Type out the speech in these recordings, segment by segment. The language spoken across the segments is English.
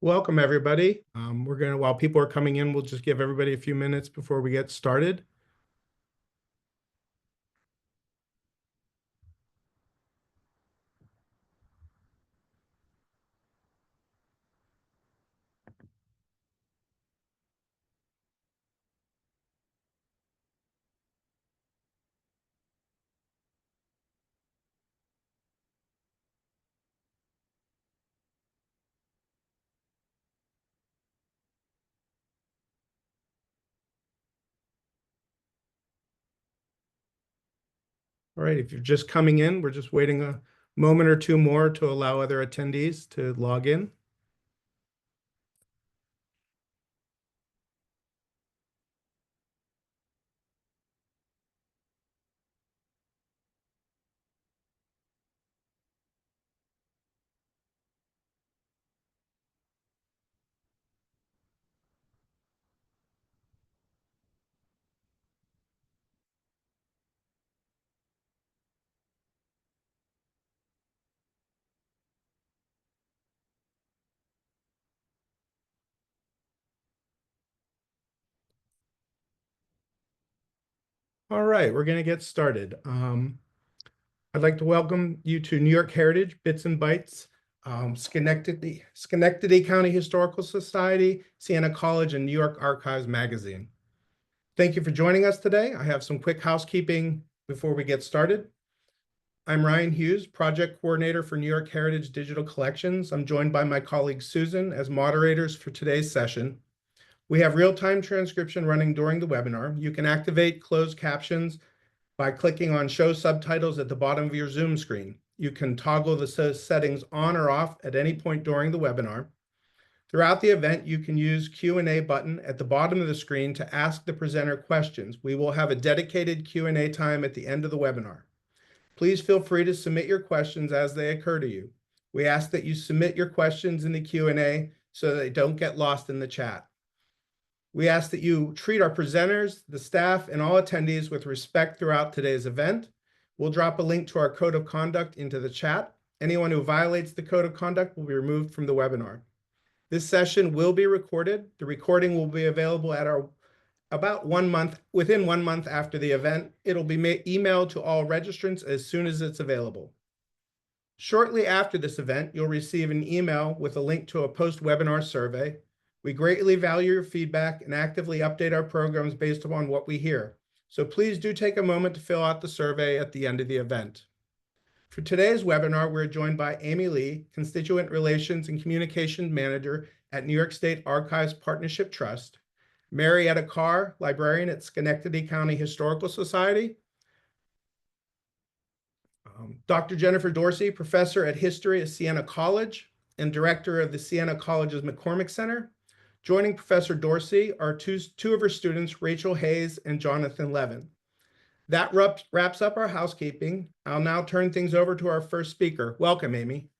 Welcome, everybody. While people are coming in, we'll just give everybody a few minutes before we get started. All right, if you're just coming in, we're just waiting a moment or two more to allow other attendees to log in. All right, we're going to get started. I'd like to welcome you to New York Heritage, Bits and Bytes, Schenectady County Historical Society, Siena College, and New York Archives magazine. Thank you for joining us today. I have some quick housekeeping before we get started. I'm Ryan Hughes, Project Coordinator for New York Heritage Digital Collections. I'm joined by my colleague Susan as moderators for today's session. We have real-time transcription running during the webinar. You can activate closed captions by clicking on Show Subtitles at the bottom of your Zoom screen. You can toggle the settings on or off at any point during the webinar. Throughout the event, you can use Q&A button at the bottom of the screen to ask the presenter questions. We will have a dedicated Q&A time at the end of the webinar. Please feel free to submit your questions as they occur to you. We ask that you submit your questions in the Q&A so they don't get lost in the chat. We ask that you treat our presenters, the staff, and all attendees with respect throughout today's event. We'll drop a link to our code of conduct into the chat. Anyone who violates the code of conduct will be removed from the webinar. This session will be recorded. The recording will be available at within 1 month after the event. It'll be emailed to all registrants as soon as it's available. Shortly after this event, you'll receive an email with a link to a post-webinar survey. We greatly value your feedback and actively update our programs based upon what we hear. So please do take a moment to fill out the survey at the end of the event. For today's webinar, we're joined by Amy Lee, Constituent Relations and Communications Manager at New York State Archives Partnership Trust, Marietta Carr, Librarian at Schenectady County Historical Society, Dr. Jennifer Dorsey, Professor at History at Siena College and Director of the Siena College's McCormick Center. Joining Professor Dorsey are two of her students, Rachel Hayes and Jonathan Levin. That wraps up our housekeeping. I'll now turn things over to our first speaker. Welcome, Amy.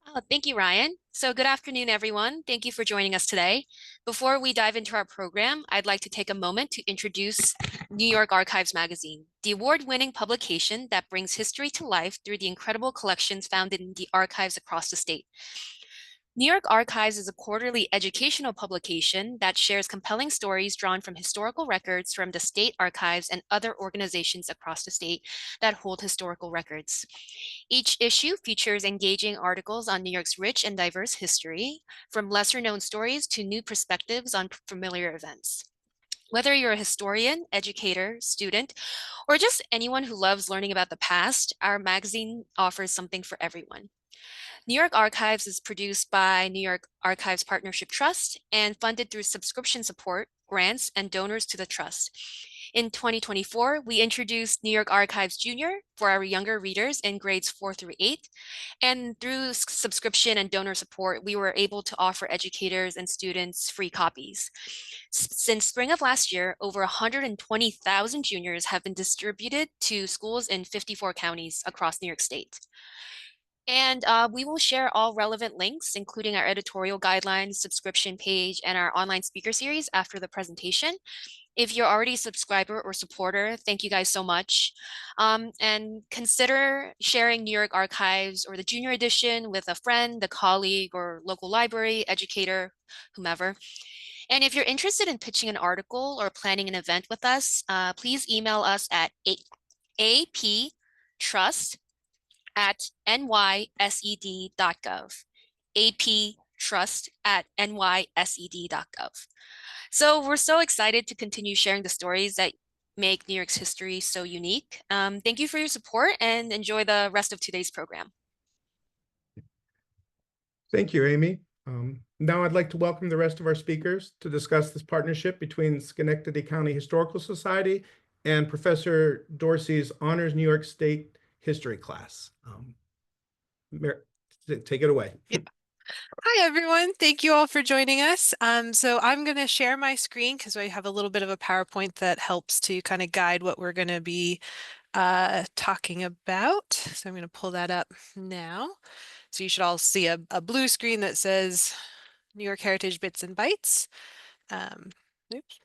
Oh, thank you, Ryan. So good afternoon, everyone. Thank you for joining us today. Before we dive into our program, I'd like to take a moment to introduce New York Archives Magazine, the award-winning publication that brings history to life through the incredible collections found in the archives across the state. New York Archives is a quarterly educational publication that shares compelling stories drawn from historical records from the state archives and other organizations across the state that hold historical records. Each issue features engaging articles on New York's rich and diverse history, from lesser-known stories to new perspectives on familiar events. Whether you're a historian, educator, student, or just anyone who loves learning about the past, our magazine offers something for everyone. New York Archives is produced by New York Archives Partnership Trust and funded through subscription support, grants, and donors to the trust. In 2024, we introduced New York Archives Junior for our younger readers in grades 4 through 8. And through subscription and donor support, we were able to offer educators and students free copies. Since spring of last year, over 120,000 juniors have been distributed to schools in 54 counties across New York State. And we will share all relevant links, including our editorial guidelines, subscription page, and our online speaker series after the presentation. If you're already a subscriber or supporter, thank you guys so much. And consider sharing New York Archives or the Junior Edition with a friend, a colleague, or local library, educator, whomever. And if you're interested in pitching an article or planning an event with us, please email us at aptrust@nysed.gov. aptrust@nysed.gov. So we're so excited to continue sharing the stories that make New York's history so unique. Thank you for your support and enjoy the rest of today's program. Thank you, Amy. Now I'd like to welcome the rest of our speakers to discuss this partnership between Schenectady County Historical Society and Professor Dorsey's Honors New York State History class. Take it away. Hi, everyone. Thank you all for joining us. So I'm going to share my screen because I have a little bit of a PowerPoint that helps to kind of guide what we're going to be talking about. So I'm going to pull that up now. So you should all see a blue screen that says New York Heritage Bits and Bytes. Oops.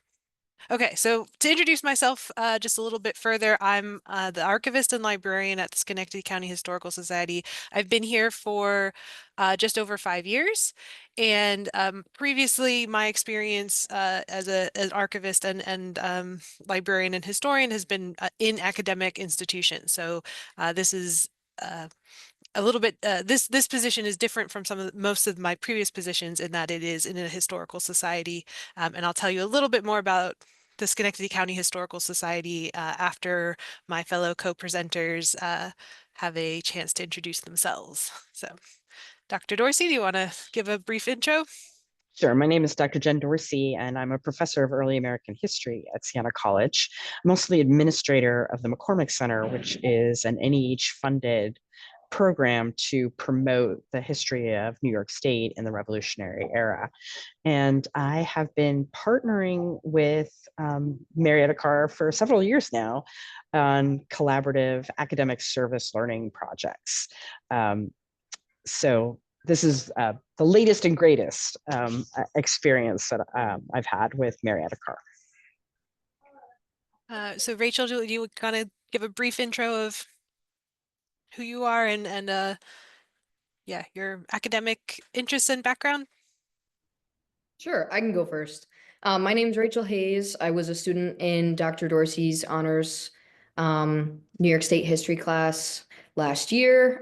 Okay, so to introduce myself just a little bit further, I'm the archivist and librarian at the Schenectady County Historical Society. I've been here for just over 5 years, and previously my experience as an archivist and librarian and historian has been in academic institutions. So this is a little bit this position is different from most of my previous positions in that it is in a historical society, and I'll tell you a little bit more about the Schenectady County Historical Society after my fellow co-presenters have a chance to introduce themselves. So, Dr. Dorsey, do you want to give a brief intro? Sure. My name is Dr. Jenn Dorsey, and I'm a professor of early American history at Siena College. I'm also the administrator of the McCormick Center, which is an NEH-funded program to promote the history of New York State in the Revolutionary era. And I have been partnering with Marietta Carr for several years now on collaborative academic service learning projects. So this is the latest and greatest experience that I've had with Marietta Carr. So Rachel, do you kind of give a brief intro of who you are and yeah, your academic interests and background? Sure, I can go first. My name's Rachel Hayes. I was a student in Dr. Dorsey's honors New York State history class last year.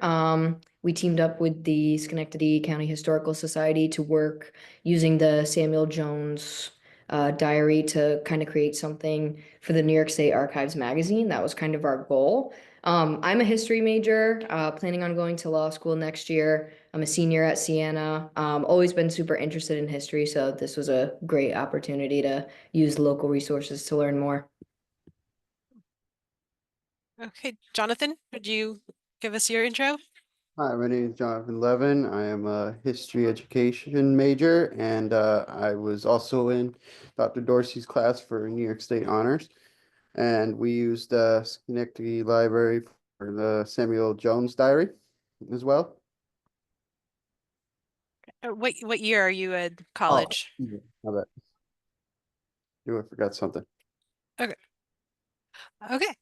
We teamed up with the Schenectady County Historical Society to work using the Samuel Jones diary to kind of create something for the New York State Archives magazine. That was kind of our goal. I'm a history major, planning on going to law school next year. I'm a senior at Siena. Always been super interested in history, so this was a great opportunity to use local resources to learn more. Okay, Jonathan, would you give us your intro? Hi, my name is Jonathan Levin. I am a history education major, and I was also in Dr. Dorsey's class for New York State honors. And we used Schenectady Library for the Samuel Jones diary as well. What year are you at college? Oh, I bet. You I forgot something. Okay. Okay.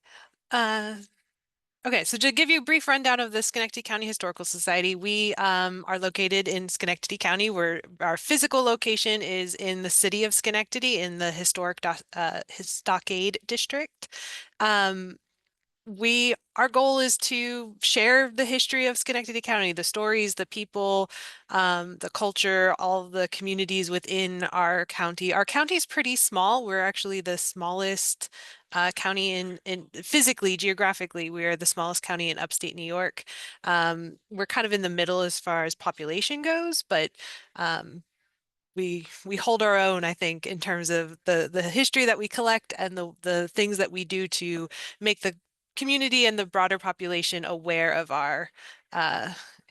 Okay, so to give you a brief rundown of the Schenectady County Historical Society, we are located in Schenectady County, where our physical location is in the city of Schenectady in the historic Stockade district. Our goal is to share the history of Schenectady County, the stories, the people, the culture, all the communities within our county. Our county is pretty small. We're actually the smallest county in physically, geographically, we are the smallest county in upstate New York. We're kind of in the middle as far as population goes, but we hold our own, I think, in terms of the history that we collect and the things that we do to make the community and the broader population aware of our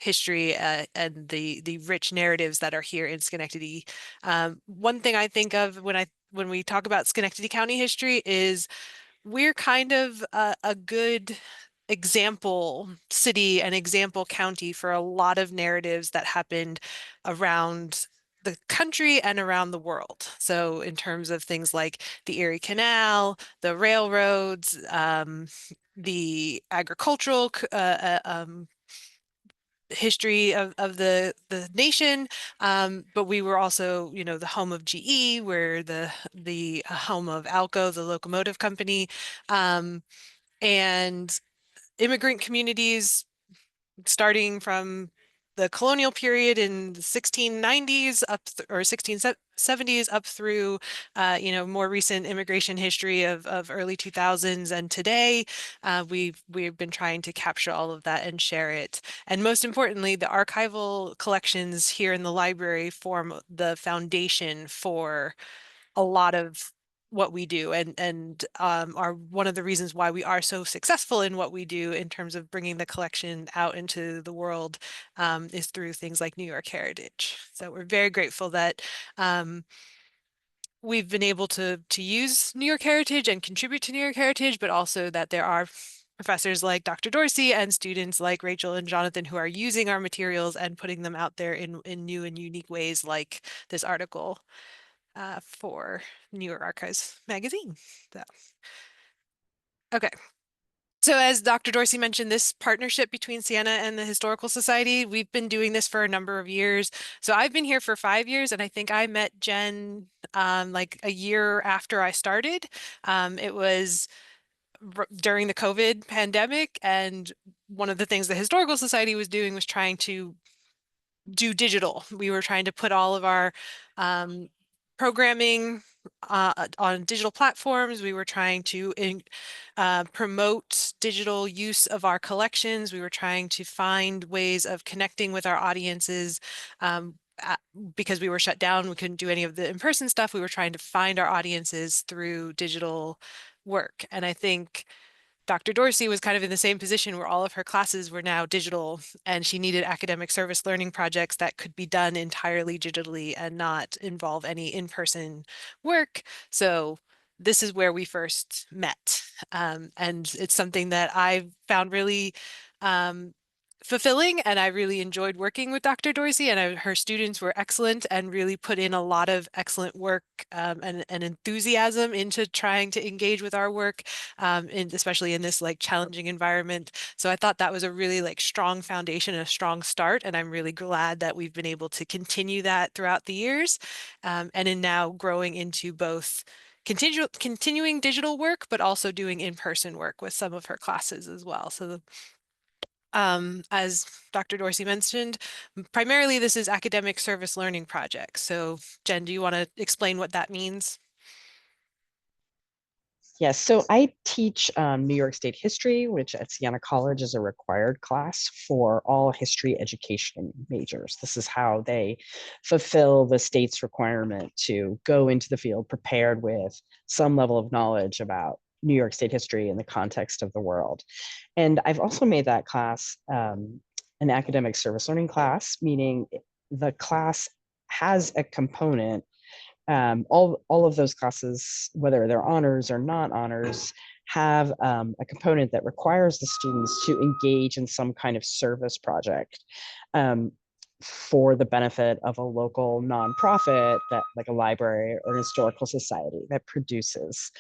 history and the rich narratives that are here in Schenectady. One thing I think of when we talk about Schenectady County history is we're kind of a good example city and example county for a lot of narratives that happened around the country and around the world. So in terms of things like the Erie Canal, the railroads, the agricultural history of the nation, but we were also, you know, the home of GE, we're the home of Alco, the locomotive company, and immigrant communities starting from the colonial period in the 1690s or 1670s up through, you know, more recent immigration history of early 2000s and today. We've been trying to capture all of that and share it. And most importantly, the archival collections here in the library form the foundation for a lot of what we do and are one of the reasons why we are so successful in what we do in terms of bringing the collection out into the world, is through things like New York Heritage. So we're very grateful that we've been able to use New York Heritage and contribute to New York Heritage, but also that there are professors like Dr. Dorsey and students like Rachel and Jonathan who are using our materials and putting them out there in new and unique ways, like this article for New York Archives magazine. So, okay. So as Dr. Dorsey mentioned, this partnership between Siena and the Historical Society, we've been doing this for a number of years. So I've been here for 5 years, and I think I met Jen like a year after I started. It was during the COVID pandemic, and one of the things the Historical Society was doing was trying to do digital. We were trying to put all of our programming on digital platforms. We were trying to promote digital use of our collections. We were trying to find ways of connecting with our audiences. Because we were shut down, we couldn't do any of the in-person stuff. We were trying to find our audiences through digital work. And I think Dr. Dorsey was kind of in the same position where all of her classes were now digital, and she needed academic service learning projects that could be done entirely digitally and not involve any in-person work. So this is where we first met. And it's something that I found really fulfilling, and I really enjoyed working with Dr. Dorsey, and her students were excellent and really put in a lot of excellent work and enthusiasm into trying to engage with our work, especially in this like challenging environment. So I thought that was a really like strong foundation and a strong start, and I'm really glad that we've been able to continue that throughout the years, and in now growing into both continuing digital work, but also doing in-person work with some of her classes as well. So as Dr. Dorsey mentioned, primarily this is academic service learning projects. So Jen, do you want to explain what that means? Yes, so I teach New York State history, which at Siena College is a required class for all history education majors. This is how they fulfill the state's requirement to go into the field prepared with some level of knowledge about New York State history in the context of the world. And I've also made that class an academic service learning class, meaning the class has a component. All of those classes, whether they're honors or not honors, have a component that requires the students to engage in some kind of service project for the benefit of a local nonprofit, that like a library or an historical society that produces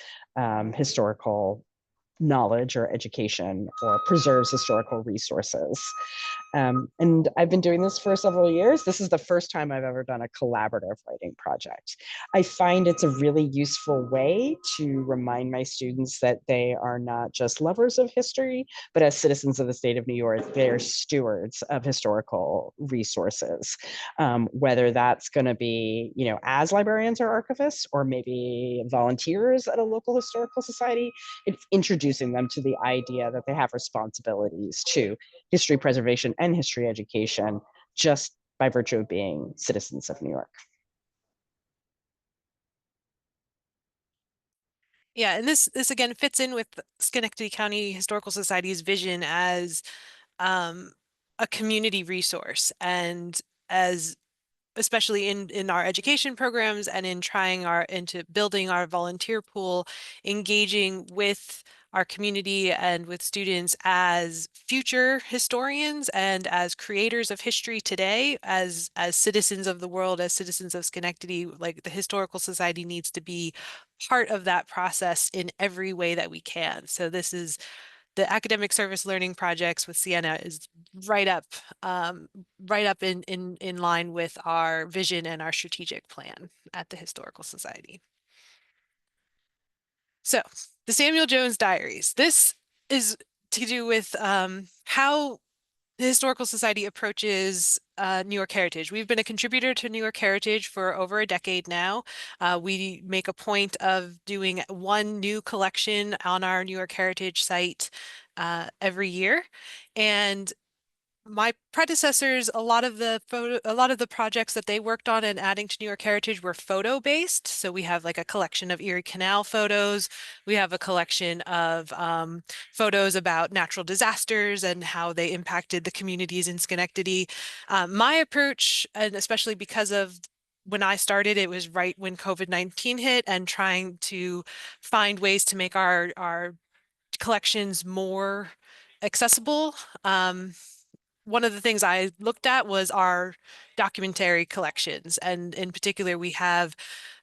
historical knowledge or education or preserves historical resources. And I've been doing this for several years. This is the first time I've ever done a collaborative writing project. I find it's a really useful way to remind my students that they are not just lovers of history, but as citizens of the state of New York, they're stewards of historical resources. Whether that's going to be, you know, as librarians or archivists, or maybe volunteers at a local historical society, it's introducing them to the idea that they have responsibilities to history preservation and history education just by virtue of being citizens of New York. Yeah, and this again fits in with Schenectady County Historical Society's vision as a community resource, and as especially in our education programs and in trying into building our volunteer pool, engaging with our community and with students as future historians and as creators of history today, as citizens of the world, as citizens of Schenectady. Like, the Historical Society needs to be part of that process in every way that we can. So this is the academic service learning projects with Siena is right up in line with our vision and our strategic plan at the Historical Society. So the Samuel Jones Diaries. This is to do with how the Historical Society approaches New York Heritage. We've been a contributor to New York Heritage for over a decade now. We make a point of doing one new collection on our New York Heritage site every year. And my predecessors, a lot of the projects that they worked on and adding to New York Heritage were photo based. So we have like a collection of Erie Canal photos. We have a collection of photos about natural disasters and how they impacted the communities in Schenectady. My approach, and especially because of when I started, it was right when COVID-19 hit, and trying to find ways to make our collections more accessible. One of the things I looked at was our documentary collections, and in particular, we have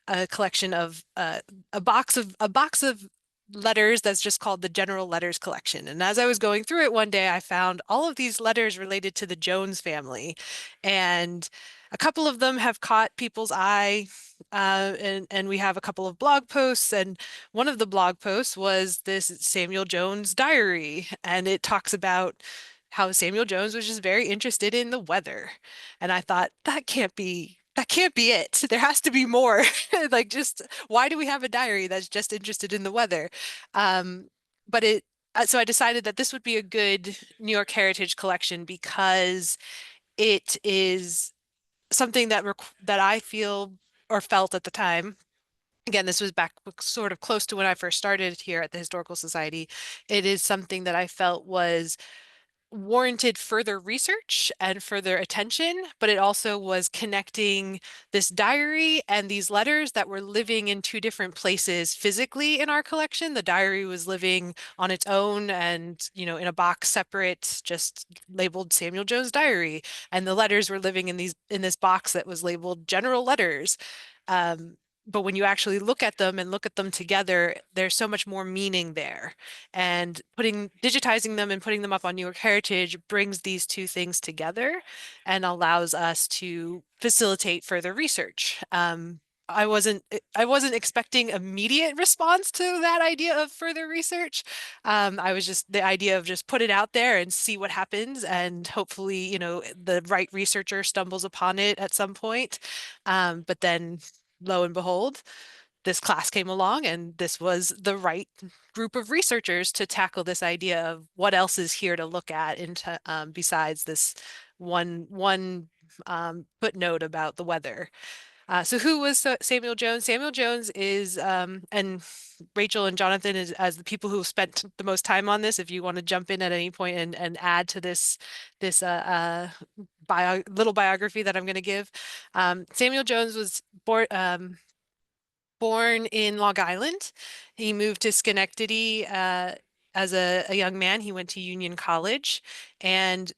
a collection of a box of letters that's just called the General Letters Collection. And as I was going through it one day, I found all of these letters related to the Jones family, and a couple of them have caught people's eye. And we have a couple of blog posts, and one of the blog posts was this Samuel Jones diary, and it talks about how Samuel Jones was just very interested in the weather. And I thought, that can't be it. There has to be more. Like, just why do we have a diary that's just interested in the weather? So I decided that this would be a good New York Heritage collection because it is something that I feel or felt at the time. Again, this was back sort of close to when I first started here at the Historical Society. It is something that I felt was warranted further research and further attention, but it also was connecting this diary and these letters that were living in two different places physically in our collection. The diary was living on its own and, in a box separate, just labeled Samuel Jones Diary, and the letters were living in this box that was labeled General Letters. But when you actually look at them and look at them together, there's so much more meaning there. And digitizing them and putting them up on New York Heritage brings these two things together and allows us to facilitate further research. I wasn't expecting immediate response to that idea of further research. I was just the idea of just put it out there and see what happens, and hopefully, the right researcher stumbles upon it at some point. But then, lo and behold, this class came along, and this was the right group of researchers to tackle this idea of what else is here to look at besides this one footnote about the weather. So who was Samuel Jones? Samuel Jones is, and Rachel and Jonathan as the people who spent the most time on this, if you want to jump in at any point and add to this little biography that I'm going to give. Samuel Jones was born in Long Island. He moved to Schenectady as a young man. He went to Union College and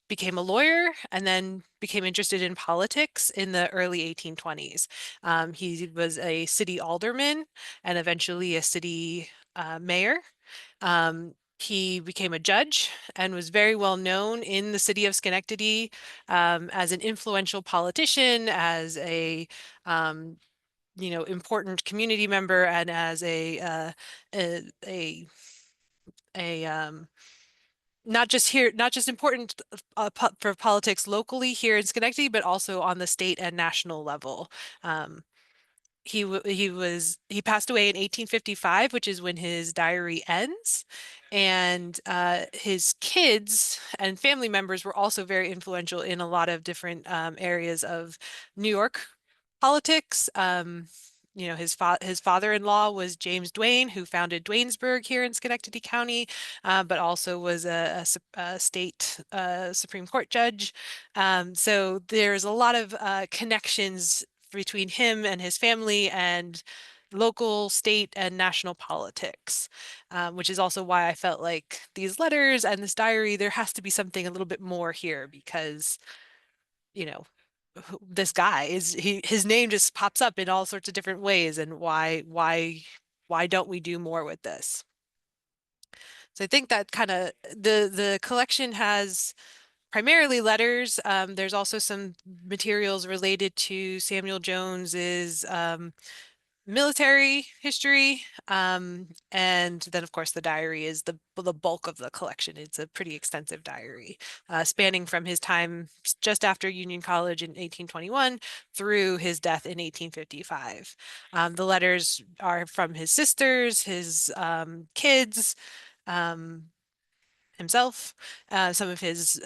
became a lawyer, and then became interested in politics in the early 1820s. He was a city alderman and eventually a city mayor. He became a judge and was very well known in the city of Schenectady as an influential politician, as a important community member, and as a not just important for politics locally here in Schenectady, but also on the state and national level. He passed away in 1855, which is when his diary ends, and his kids and family members were also very influential in a lot of different areas of New York politics. His father-in-law was James Duane, who founded Duanesburg here in Schenectady County, but also was a state Supreme Court judge. So there's a lot of connections between him and his family, and local, state, and national politics, which is also why I felt like these letters and this diary, there has to be something a little bit more here because, you know, this guy his name just pops up in all sorts of different ways, and why don't we do more with this? So I think that kind of the collection has primarily letters. There's also some materials related to Samuel Jones's military history. And then, of course, the diary is the bulk of the collection. It's a pretty extensive diary, spanning from his time just after Union College in 1821 through his death in 1855. The letters are from his sisters, his kids, um, himself, some of his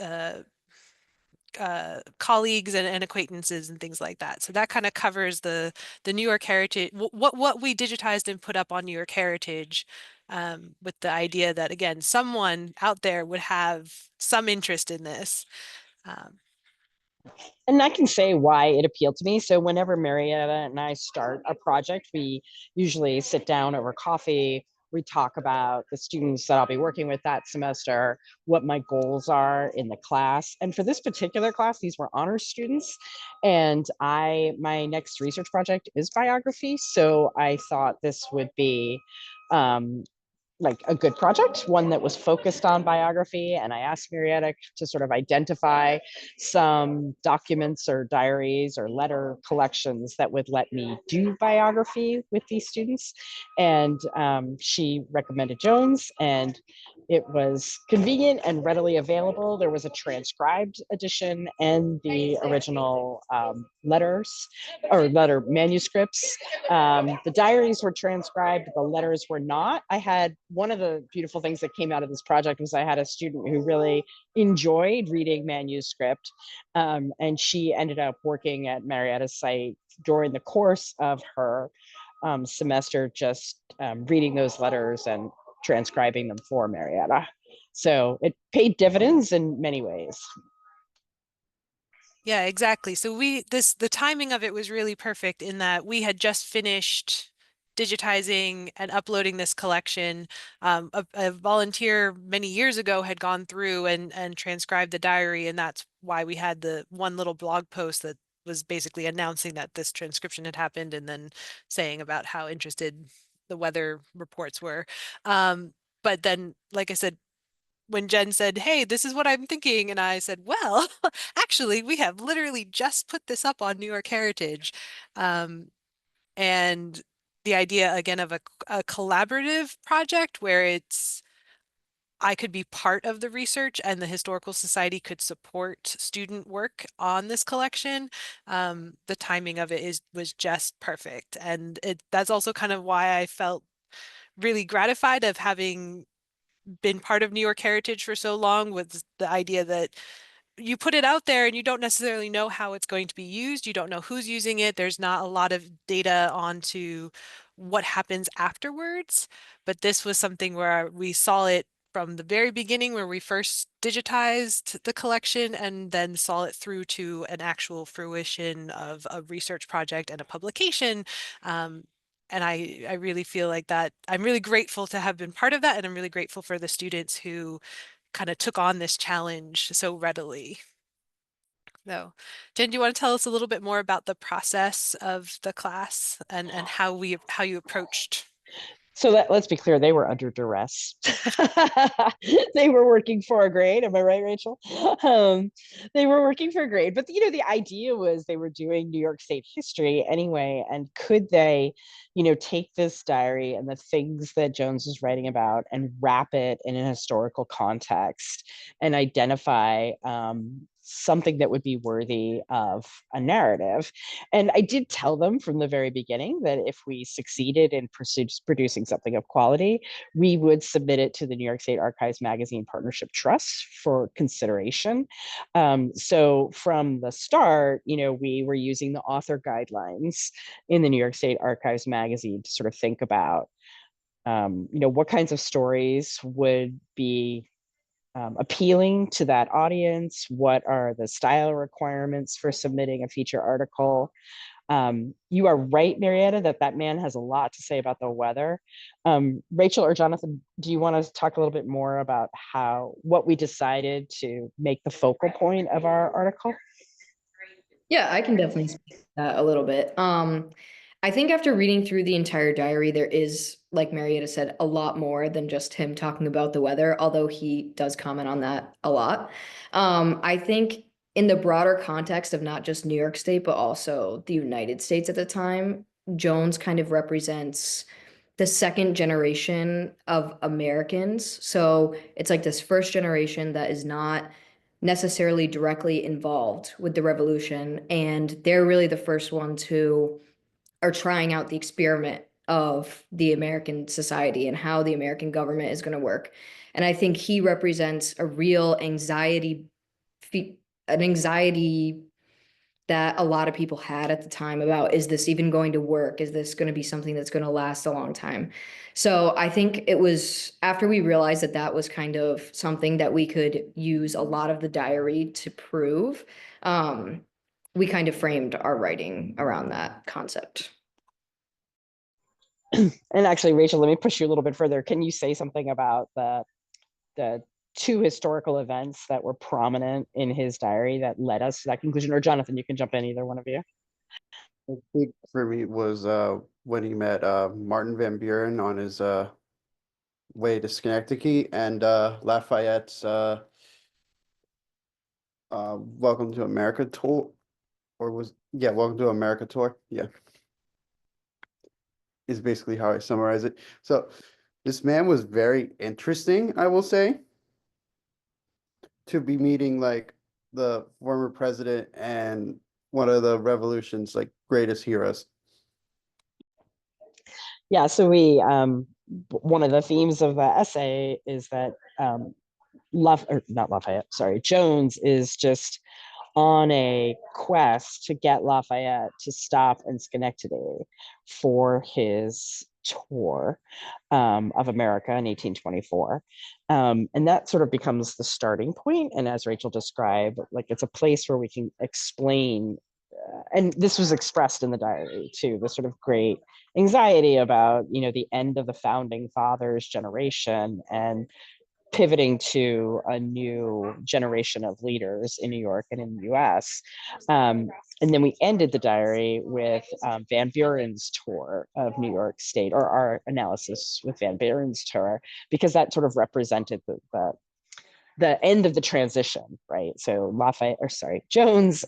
colleagues and acquaintances and things like that. So that kind of covers the New York Heritage, what we digitized and put up on New York Heritage, with the idea that, again, someone out there would have some interest in this. And I can say why it appealed to me. So whenever Marietta and I start a project, we usually sit down over coffee. We talk about the students that I'll be working with that semester, what my goals are in the class. And for this particular class, these were honors students. And my next research project is biography. So I thought this would be like a good project, one that was focused on biography. And I asked Marietta to sort of identify some documents or diaries or letter collections that would let me do biography with these students. And she recommended Jones, and it was convenient and readily available. There was a transcribed edition and the original letter manuscripts. The diaries were transcribed, the letters were not. I had one of the beautiful things that came out of this project was I had a student who really enjoyed reading manuscript, and she ended up working at Marietta's site during the course of her semester, just reading those letters and transcribing them for Marietta. So it paid dividends in many ways. Yeah, exactly. So the timing of it was really perfect in that we had just finished digitizing and uploading this collection. A volunteer many years ago had gone through and transcribed the diary, and that's why we had the one little blog post that was basically announcing that this transcription had happened and then saying about how interested the weather reports were. But then, like I said, when Jen said, "Hey, this is what I'm thinking," and I said, "Well, actually, we have literally just put this up on New York Heritage." And the idea, again, of a collaborative project where I could be part of the research and the Historical Society could support student work on this collection. The timing of it was just perfect. And that's also kind of why I felt really gratified of having been part of New York Heritage for so long, with the idea that you put it out there and you don't necessarily know how it's going to be used. You don't know who's using it. There's not a lot of data onto what happens afterwards. But this was something where we saw it from the very beginning, where we first digitized the collection and then saw it through to an actual fruition of a research project and a publication. And I really feel like that I'm really grateful to have been part of that. And I'm really grateful for the students who kind of took on this challenge so readily. So, Jen, do you want to tell us a little bit more about the process of the class and how you approached? So let's be clear, they were under duress. They were working for a grade. Am I right, Rachel? They were working for a grade, but the idea was they were doing New York State history anyway. And could they, take this diary and the things that Jones was writing about and wrap it in an historical context and identify something that would be worthy of a narrative. And I did tell them from the very beginning that if we succeeded in producing something of quality, we would submit it to the New York State Archives Magazine Partnership Trust for consideration. So from the start, we were using the author guidelines in the New York State Archives Magazine to sort of think about, what kinds of stories would be appealing to that audience? What are the style requirements for submitting a feature article? You are right, Marietta, that man has a lot to say about the weather. Rachel or Jonathan, do you want to talk a little bit more about what we decided to make the focal point of our article? Yeah, I can definitely speak to that a little bit. I think after reading through the entire diary, there is, like Marietta said, a lot more than just him talking about the weather, although he does comment on that a lot. I think in the broader context of not just New York State, but also the United States at the time, Jones kind of represents the second generation of Americans. So it's like this first generation that is not necessarily directly involved with the revolution. And they're really the first ones who are trying out the experiment of the American society and how the American government is going to work. And I think he represents a real an anxiety that a lot of people had at the time about, is this even going to work? Is this going to be something that's going to last a long time? So I think it was after we realized that that was kind of something that we could use a lot of the diary to prove, we kind of framed our writing around that concept. And actually, Rachel, let me push you a little bit further. Can you say something about the two historical events that were prominent in his diary that led us to that conclusion? Or Jonathan, you can jump in, either one of you. I think for me was when he met Martin Van Buren on his way to Schenectady, and Lafayette's Welcome to America tour, Welcome to America tour. Yeah, is basically how I summarize it. So this man was very interesting, I will say, to be meeting like the former president and one of the revolution's like greatest heroes. Yeah, so one of the themes of the essay is that Jones is just on a quest to get Lafayette to stop in Schenectady for his tour of America in 1824. And that sort of becomes the starting point. And as Rachel described, like it's a place where we can explain, and this was expressed in the diary too, the sort of great anxiety about, the end of the founding fathers generation and pivoting to a new generation of leaders in New York and in the US. And then we ended the diary with Van Buren's tour of New York State, or our analysis with Van Buren's tour, because that sort of represented the end of the transition, right? So Jones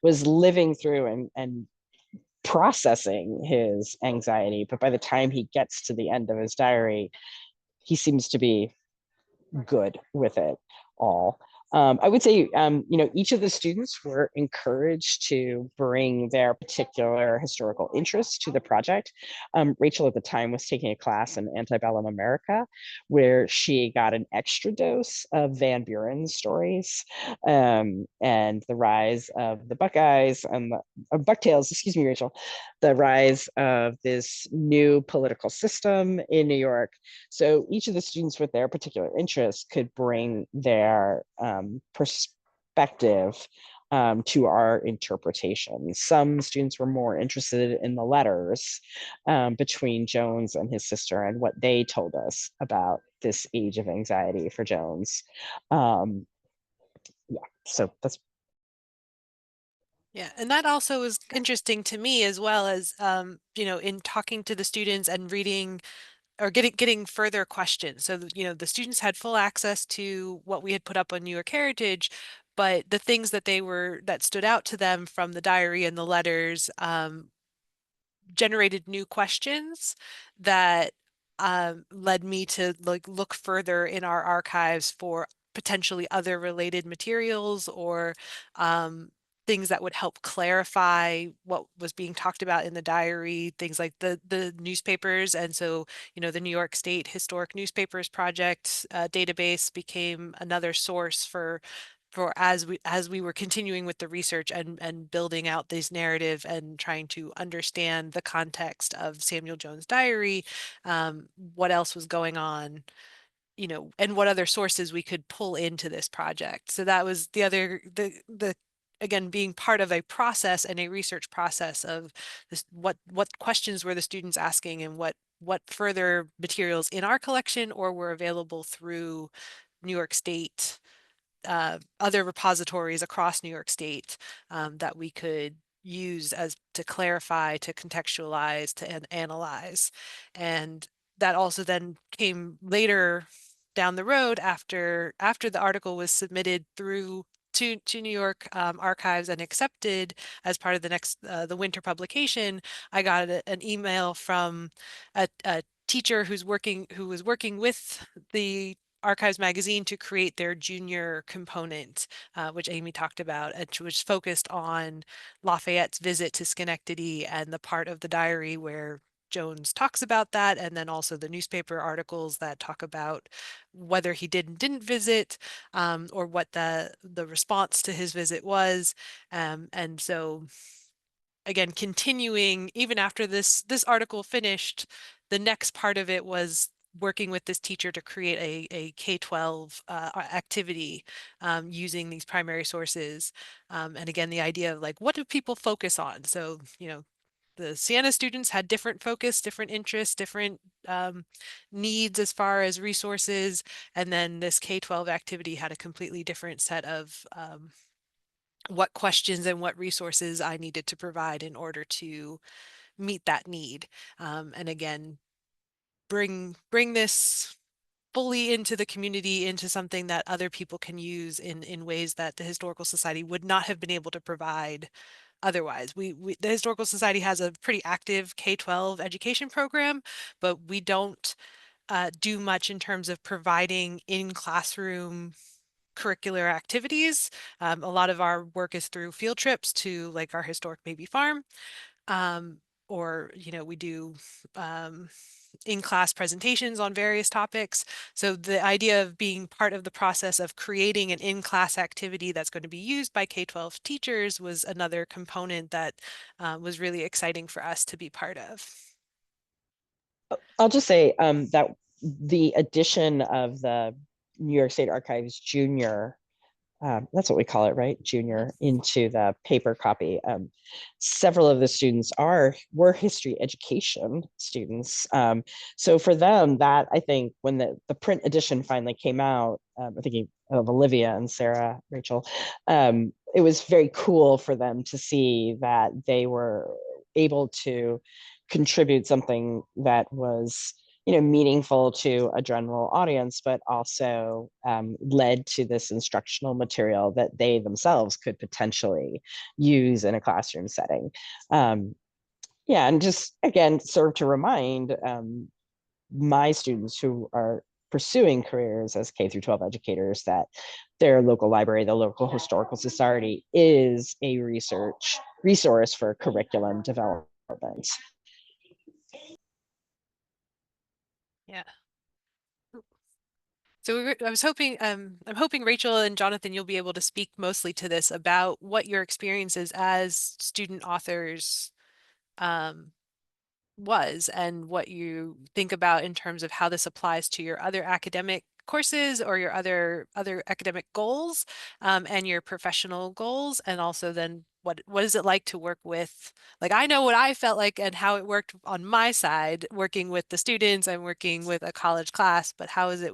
was living through and processing his anxiety, but by the time he gets to the end of his diary, he seems to be good with it all. I would say, each of the students were encouraged to bring their particular historical interest to the project. Rachel at the time was taking a class in antebellum America, where she got an extra dose of Van Buren's stories and the rise of the Buckeyes and the Bucktails, excuse me, Rachel, the rise of this new political system in New York. So each of the students with their particular interests could bring their perspective to our interpretation. Some students were more interested in the letters between Jones and his sister and what they told us about this age of anxiety for Jones. So that's. Yeah, and that also is interesting to me, as well as, in talking to the students and reading or getting further questions. So, the students had full access to what we had put up on New York Heritage, but the things that stood out to them from the diary and the letters generated new questions that led me to look further in our archives for potentially other related materials or things that would help clarify what was being talked about in the diary, things like the newspapers. And so, the New York State Historic Newspapers Project database became another source for as we were continuing with the research and building out this narrative and trying to understand the context of Samuel Jones' diary, what else was going on, and what other sources we could pull into this project. So that was the again, being part of a process and a research process of this, what questions were the students asking, and what further materials in our collection or were available through New York State, other repositories across New York State, that we could use as to clarify, to contextualize, to analyze. And that also then came later down the road after the article was submitted through to New York archives and accepted as part of the next the winter publication. I got an email from a teacher who was working with the Archives magazine to create their junior component, which Amy talked about, which focused on Lafayette's visit to Schenectady and the part of the diary where Jones talks about that, and then also the newspaper articles that talk about whether he did and didn't visit, or what the response to his visit was. And so again, continuing even after this article finished, the next part of it was working with this teacher to create a K-12 activity using these primary sources. And again, the idea of like, what do people focus on? So, the Siena students had different focus, different interests, different needs as far as resources. And then this K-12 activity had a completely different set of what questions and what resources I needed to provide in order to meet that need. And again, bring this fully into the community, into something that other people can use in ways that the Historical Society would not have been able to provide otherwise. The Historical Society has a pretty active K-12 education program, but we don't do much in terms of providing in-classroom curricular activities. A lot of our work is through field trips to like our historic baby farm, or we do in-class presentations on various topics. So the idea of being part of the process of creating an in-class activity that's going to be used by K-12 teachers was another component that was really exciting for us to be part of. I'll just say that the addition of the New York State Archives Junior, that's what we call it, right? Junior, into the paper copy. Several of the students were history education students. So for them, that I think when the print edition finally came out, I'm thinking of Olivia and Sarah, Rachel, it was very cool for them to see that they were able to contribute something that was meaningful to a general audience, but also led to this instructional material that they themselves could potentially use in a classroom setting. Yeah, and just again, serve to remind my students who are pursuing careers as K through 12 educators that their local library, the local historical society, is a research resource for curriculum development. Yeah. So I was hoping, I'm hoping Rachel and Jonathan, you'll be able to speak mostly to this about what your experiences as student authors was, and what you think about in terms of how this applies to your other academic courses or your other academic goals, and your professional goals, and also then what is it like to work with, like, I know what I felt like and how it worked on my side working with the students. I'm working with a college class, but how is it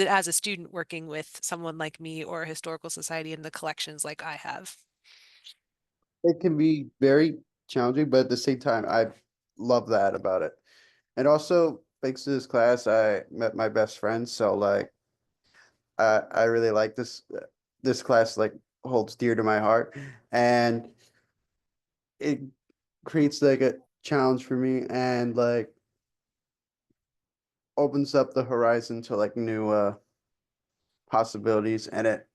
as a student working with someone like me or a historical society in the collections like I have? It can be very challenging, but at the same time, I love that about it. And also, thanks to this class, I met my best friend. So like, I really like this class, like holds dear to my heart, and it creates like a challenge for me and like opens up the horizon to like new possibilities, and it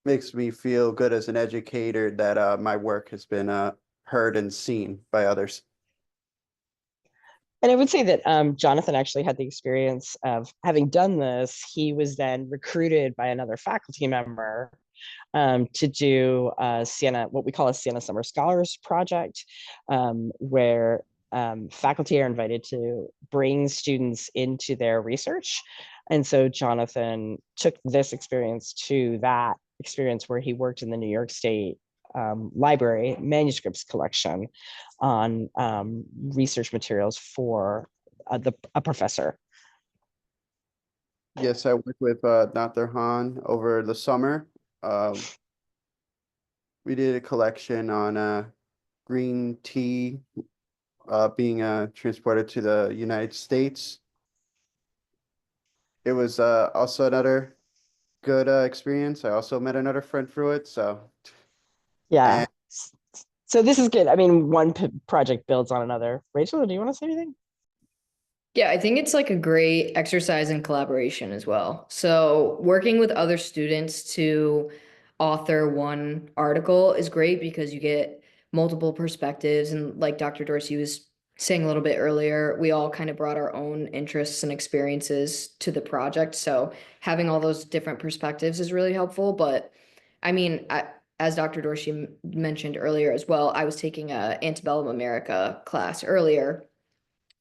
makes me feel good as an educator that my work has been heard and seen by others. And I would say that Jonathan actually had the experience of having done this. He was then recruited by another faculty member to do Siena, what we call a Siena Summer Scholars Project, where faculty are invited to bring students into their research. And so Jonathan took this experience to that experience where he worked in the New York State Library manuscripts collection on research materials for a professor. Yes, I worked with Dr. Han over the summer. We did a collection on green tea being transported to the United States. It was also another good experience. I also met another friend through it. So, Yeah. and So this is good. I mean, one project builds on another. Rachel, do you want to say anything? Yeah, I think it's like a great exercise in collaboration as well. So working with other students to author one article is great because you get multiple perspectives. And like Dr. Dorsey was saying a little bit earlier, we all kind of brought our own interests and experiences to the project. So having all those different perspectives is really helpful. But I mean, as Dr. Dorsey mentioned earlier as well, I was taking a Antebellum America class earlier.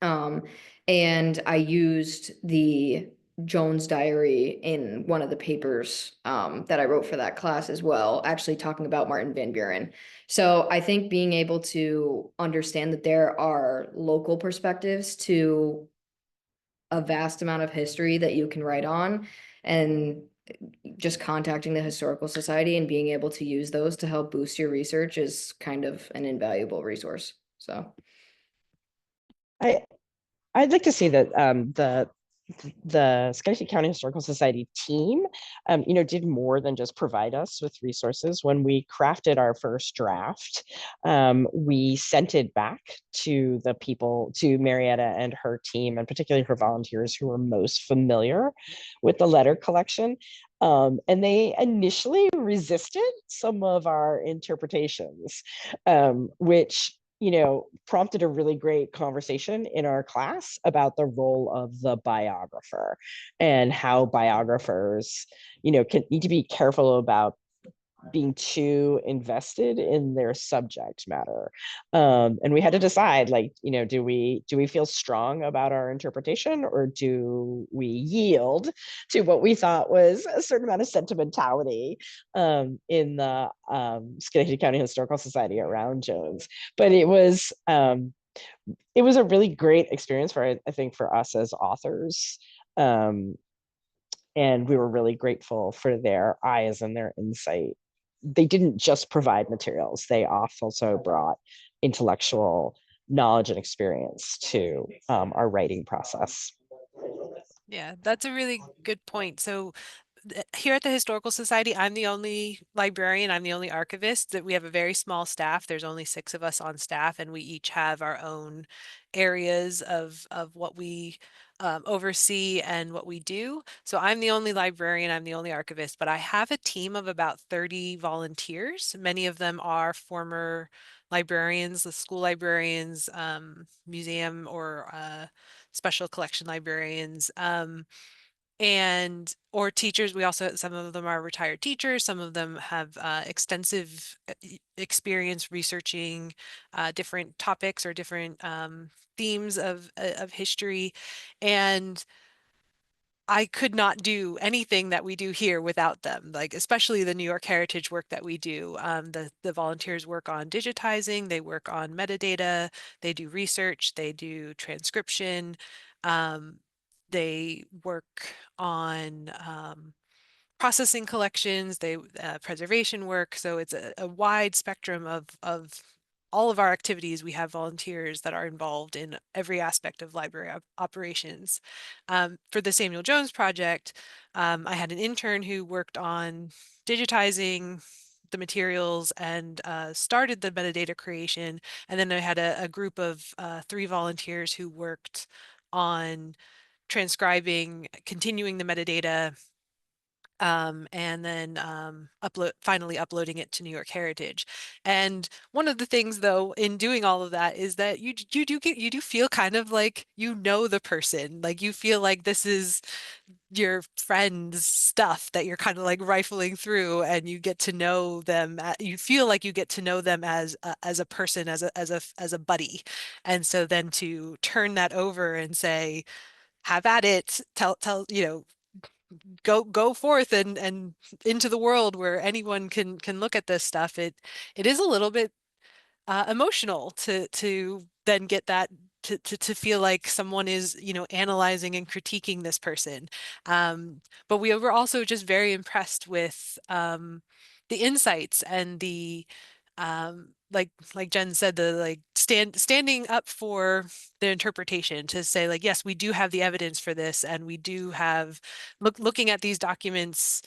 Um, and I used the Jones Diary in one of the papers that I wrote for that class as well, actually talking about Martin Van Buren. So I think being able to understand that there are local perspectives to a vast amount of history that you can write on, and just contacting the Historical Society and being able to use those to help boost your research is kind of an invaluable resource. So I'd like to say that the Schenectady County Historical Society team, did more than just provide us with resources. When we crafted our first draft, we sent it back to the people, to Marietta and her team, and particularly her volunteers who were most familiar with the letter collection. And they initially resisted some of our interpretations, which prompted a really great conversation in our class about the role of the biographer and how biographers, can need to be careful about being too invested in their subject matter. And we had to decide, do we feel strong about our interpretation, or do we yield to what we thought was a certain amount of sentimentality in the Schenectady County Historical Society around Jones? But it was a really great experience I think for us as authors. And we were really grateful for their eyes and their insight. They didn't just provide materials, they also brought intellectual knowledge and experience to our writing process. Yeah, that's a really good point. So here at the Historical Society, I'm the only librarian, I'm the only archivist. That we have a very small staff. There's only 6 of us on staff, and we each have our own areas of what we oversee and what we do. So I'm the only librarian, I'm the only archivist, but I have a team of about 30 volunteers. Many of them are former librarians, the school librarians, museum or special collection librarians. Or teachers. We also, some of them are retired teachers, some of them have extensive experience researching different topics or different themes of history. And I could not do anything that we do here without them, like especially the New York Heritage work that we do. The volunteers work on digitizing, they work on metadata, they do research, they do transcription, they work on processing collections, they preservation work. So it's a wide spectrum of all of our activities. We have volunteers that are involved in every aspect of library operations. For the Samuel Jones project, I had an intern who worked on digitizing the materials and started the metadata creation. And then I had a group of 3 volunteers who worked on transcribing, continuing the metadata, and then finally uploading it to New York Heritage. And one of the things, though, in doing all of that is that you do feel kind of like the person, like you feel like this is your friend's stuff that you're kind of like rifling through, and you get to know them. You feel like you get to know them as a person, as a buddy. And so then to turn that over and say, have at it, tell go forth and into the world where anyone can look at this stuff, it is a little bit emotional to then get that to feel like someone is, you know, analyzing and critiquing this person. But we were also just very impressed with the insights and the like Jen said, the like standing up for the interpretation to say like, yes, we do have the evidence for this, and we do have looking at these documents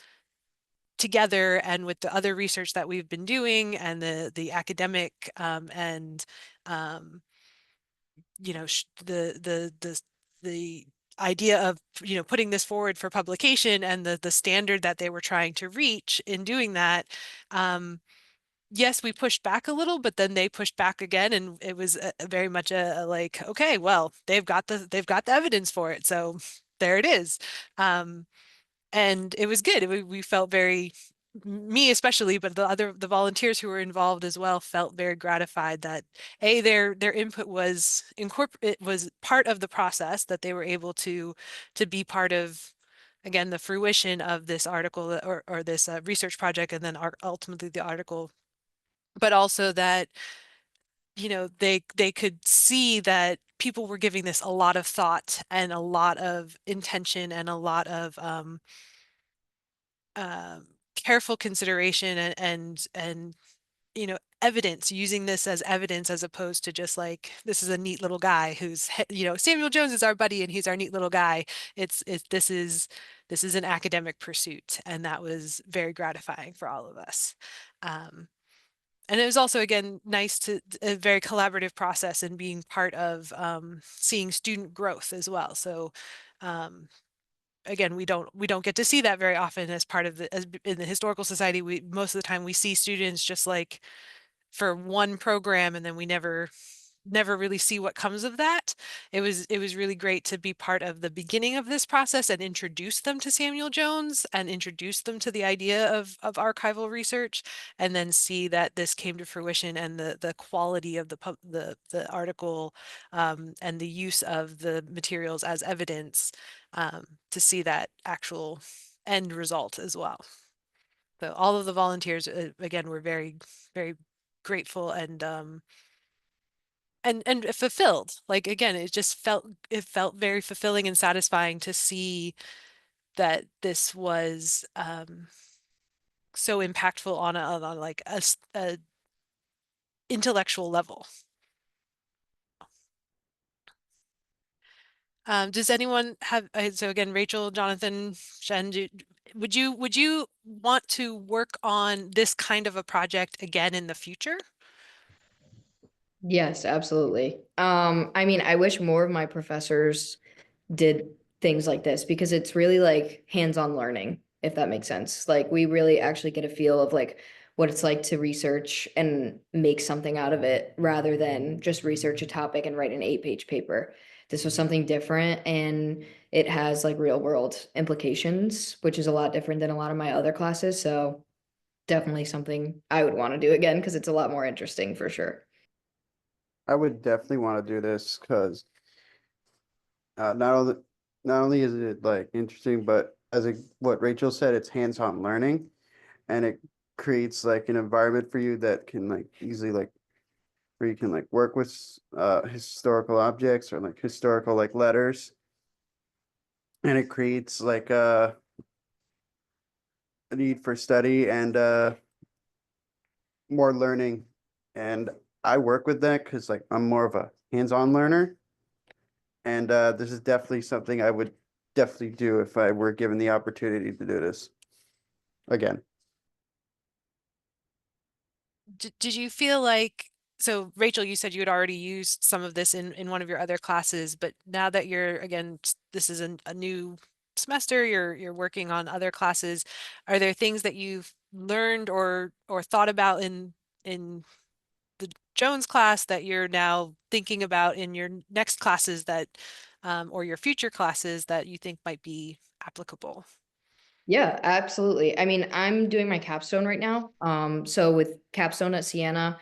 together and with the other research that we've been doing and the academic and you know the idea of, you know, putting this forward for publication and the standard that they were trying to reach in doing that. Yes, we pushed back a little, but then they pushed back again, and it was very much a like, okay, well, they've got the evidence for it, so there it is. And it was good. We felt very, me especially, but the volunteers who were involved as well felt very gratified that their input was it was part of the process, that they were able to be part of, again, the fruition of this article or this research project, and then ultimately the article, but also that, you know, they could see that people were giving this a lot of thought and a lot of intention and a lot of careful consideration and you know, evidence, using this as evidence as opposed to just like, this is a neat little guy who's, you know, Samuel Jones is our buddy and he's our neat little guy. This is an academic pursuit, and that was very gratifying for all of us. And it was also, again, nice to a very collaborative process and being part of seeing student growth as well. So again, we don't get to see that very often as part of in the Historical Society. We most of the time we see students just like for one program, and then we never really see what comes of that. It was really great to be part of the beginning of this process and introduce them to Samuel Jones and introduce them to the idea of archival research, and then see that this came to fruition, and the quality of the article and the use of the materials as evidence, to see that actual end result as well. So all of the volunteers, again, were very, very grateful and fulfilled. Like, again, it felt very fulfilling and satisfying to see that this was so impactful on like a intellectual level. Does anyone have, so again, Rachel, Jonathan, Shen, would you want to work on this kind of a project again in the future? Yes, absolutely. I mean, I wish more of my professors did things like this, because it's really like hands-on learning, if that makes sense. Like, we really actually get a feel of like what it's like to research and make something out of it, rather than just research a topic and write an 8-page paper. This was something different, and it has like real world implications, which is a lot different than a lot of my other classes. So definitely something I would want to do again, because it's a lot more interesting for sure. I would definitely want to do this because not only is it like interesting, but what Rachel said, it's hands-on learning, and it creates like an environment for you that can like easily like where you can like work with historical objects or like historical like letters, and it creates like a need for study and more learning. And I work with that because like I'm more of a hands-on learner, and this is definitely something I would definitely do if I were given the opportunity to do this again. Did you feel like, so Rachel, you said you had already used some of this in one of your other classes, but now that you're, again, this is a new semester, you're working on other classes, are there things that you've learned or thought about in the Jones class that you're now thinking about in your next classes that or your future classes that you think might be applicable? Yeah, absolutely. I mean, I'm doing my capstone right now. So with capstone at Siena,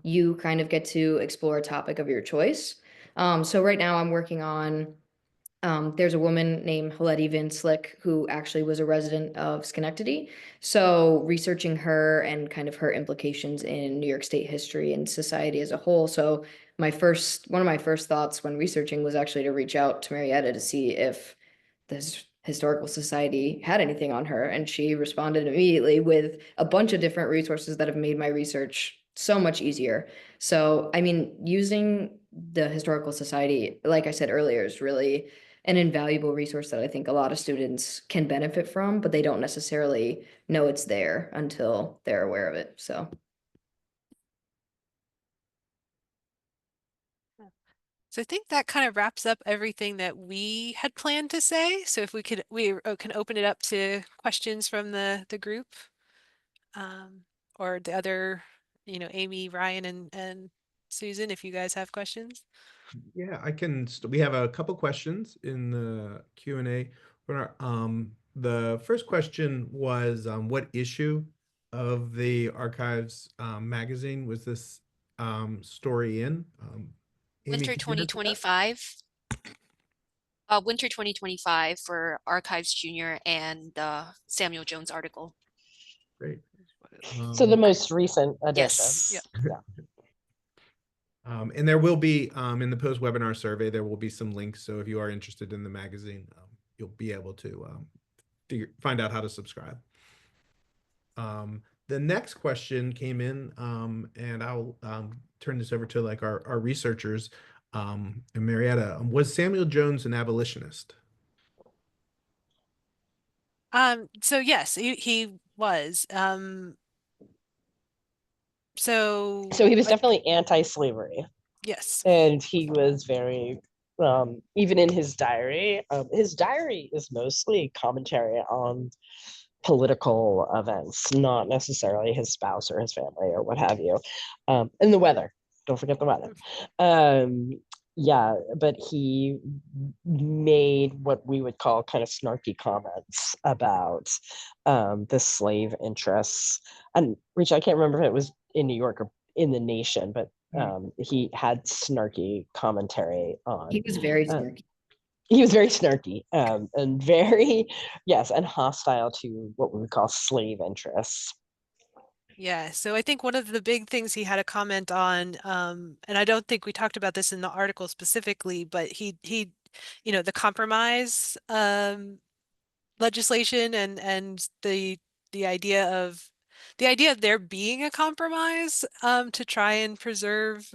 you kind of get to explore a topic of your choice. So right now I'm working on There's a woman named Helene Van Slyck who actually was a resident of Schenectady. So researching her and kind of her implications in New York State history and society as a whole. So one of my first thoughts when researching was actually to reach out to Marietta to see if the Historical Society had anything on her. And she responded immediately with a bunch of different resources that have made my research so much easier. So, I mean, using the Historical Society, like I said earlier, is really an invaluable resource that I think a lot of students can benefit from, but they don't necessarily know it's there until they're aware of it. So. So I think that kind of wraps up everything that we had planned to say. So if we can open it up to questions from the group, or the other, Amy, Ryan, and Susan, if you guys have questions. Yeah, we have a couple questions in the Q&A. The first question was, what issue of the Archives magazine was this story in? Amy, Winter could you answer that? 2025. Winter 2025 for Archives Junior and the Samuel Jones article. Great. So the most recent edition. Yes. Yeah. And there will be, in the post-webinar survey, there will be some links. So if you are interested in the magazine, you'll be able to find out how to subscribe. The next question came in, and I'll turn this over to like our researchers. And Marietta, was Samuel Jones an abolitionist? So yes, he was. So So he was definitely anti-slavery, yes. and he was very, even in his diary is mostly commentary on political events, not necessarily his spouse or his family or what have you. And the weather, don't forget the weather. Yeah, but he made what we would call kind of snarky comments about the slave interests. And Rich, I can't remember if it was in New York or in the nation, but he had snarky commentary on. He was very snarky. He was very snarky, and very, yes, and hostile to what we would call slave interests. Yeah, so I think one of the big things he had a comment on, and I don't think we talked about this in the article specifically, but he the compromise legislation and the idea of there being a compromise to try and preserve,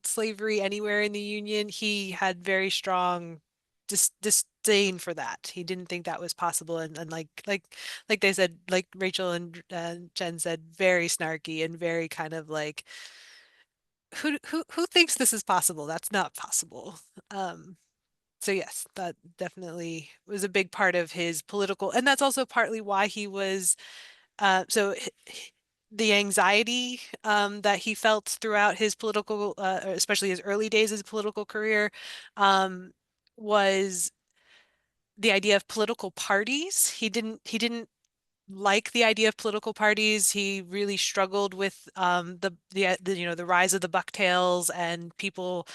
slavery anywhere in the Union. He had very strong disdain for that. He didn't think that was possible, and like they said, like Rachel and Jen said, very snarky and very kind of like, who thinks this is possible? That's not possible. So yes, that definitely was a big part of his political, and that's also partly why he was the anxiety that he felt throughout his political, especially his early days as political career, was the idea of political parties. He didn't like the idea of political parties. He really struggled with the rise of the bucktails and people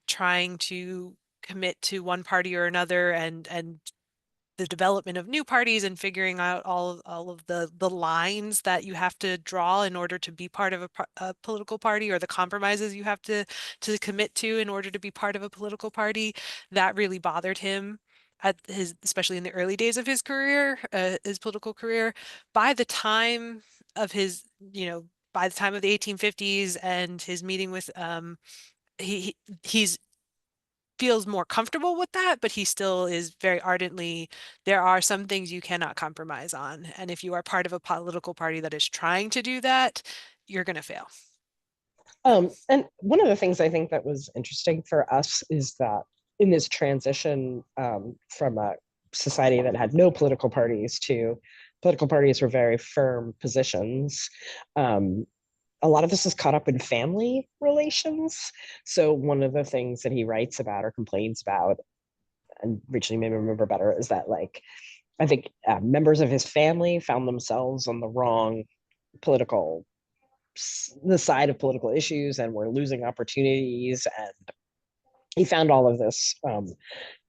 trying to commit to one party or another, and the development of new parties and figuring out all of the lines that you have to draw in order to be part of a political party, or the compromises you have to commit to in order to be part of a political party. That really bothered him especially in the early days of his career, his political career. By the time of by the time of the 1850s and his meeting with he's feels more comfortable with that, but he still is very ardently, there are some things you cannot compromise on. And if you are part of a political party that is trying to do that, you're going to fail. And one of the things I think that was interesting for us is that in this transition from a society that had no political parties to political parties were very firm positions, a lot of this is caught up in family relations. So one of the things that he writes about or complains about, and Rachel, you may remember better, is that like, I think members of his family found themselves on the wrong the side of political issues and were losing opportunities. And he found all of this,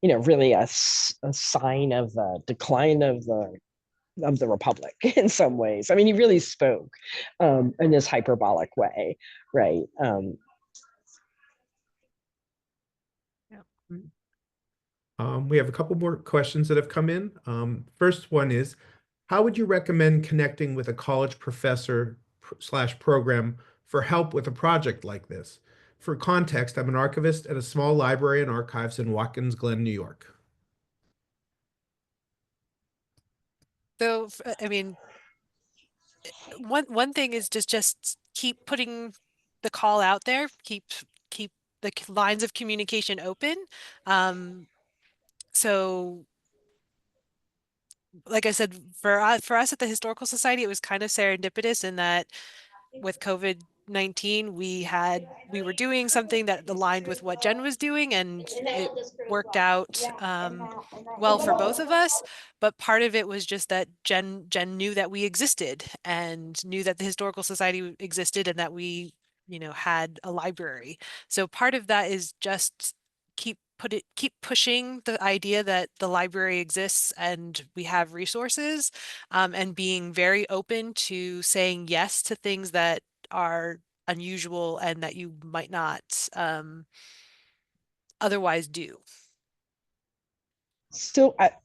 really a sign of the decline of the republic in some ways. I mean, he really spoke in this hyperbolic way, right? We have a couple more questions that have come in. First one is, how would you recommend connecting with a college professor slash program for help with a project like this? For context, I'm an archivist at a small library and archives in Watkins Glen, New York. So, I mean, one thing is just keep putting the call out there, keep the lines of communication open. So like I said, for us at the Historical Society, it was kind of serendipitous in that with COVID-19, we were doing something that aligned with what Jen was doing, and it worked out well for both of us. But part of it was just that Jen knew that we existed and knew that the Historical Society existed and that we, had a library. So part of that is just keep pushing the idea that the library exists and we have resources, and being very open to saying yes to things that are unusual and that you might not otherwise do. So at